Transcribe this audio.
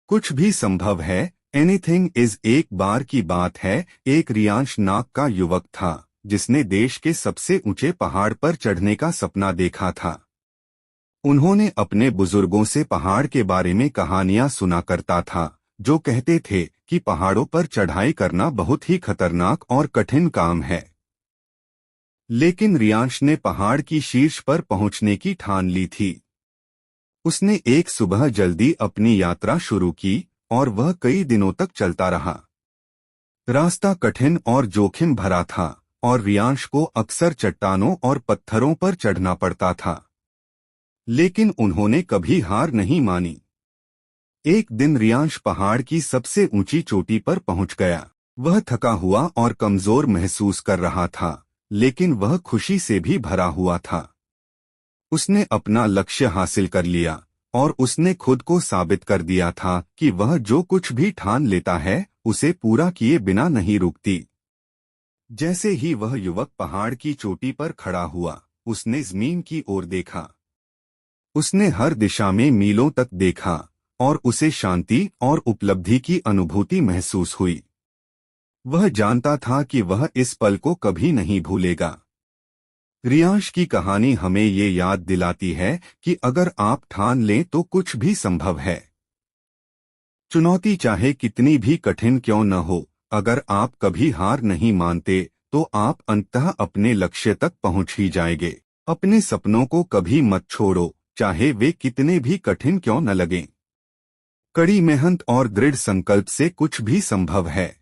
कुछ भी संभव है। एनीथिंग इज एक बार की बात है, एक रियांश नाग का युवक था जिसने देश के सबसे ऊंचे पहाड़ पर चढ़ने का सपना देखा था। उन्होंने अपने बुजुर्गों से पहाड़ के बारे में कहानियां सुना करता था, जो कहते थे कि पहाड़ों पर चढ़ाई करना बहुत ही खतरनाक और कठिन काम है। लेकिन रियांश ने पहाड़ की शीर्ष पर पहुंचने की ठान ली थी। उसने एक सुबह जल्दी अपनी यात्रा शुरू की और वह कई दिनों तक चलता रहा। रास्ता कठिन और जोखिम भरा था और रियांश को अक्सर चट्टानों और पत्थरों पर चढ़ना पड़ता था। लेकिन उन्होंने कभी हार नहीं मानी। एक दिन रियांश पहाड़ की सबसे ऊंची चोटी पर पहुंच गया। वह थका हुआ और कमजोर महसूस कर रहा था, लेकिन वह खुशी से भी भरा हुआ था। उसने अपना लक्ष्य हासिल कर लिया और उसने खुद को साबित कर दिया था कि वह जो कुछ भी ठान लेता है उसे पूरा किए बिना नहीं रुकती। जैसे ही वह युवक पहाड़ की चोटी पर खड़ा हुआ, उसने जमीन की ओर देखा। उसने हर दिशा में मीलों तक देखा और उसे शांति और उपलब्धि की अनुभूति महसूस हुई। वह जानता था कि वह इस पल को कभी नहीं भूलेगा। रियांश की कहानी हमें ये याद दिलाती है कि अगर आप ठान लें तो कुछ भी संभव है। चुनौती चाहे कितनी भी कठिन क्यों न हो, अगर आप कभी हार नहीं मानते तो आप अंततः अपने लक्ष्य तक पहुंच ही जाएंगे। अपने सपनों को कभी मत छोड़ो, चाहे वे कितने भी कठिन क्यों न लगें। कड़ी मेहनत और दृढ़ संकल्प से कुछ भी संभव है।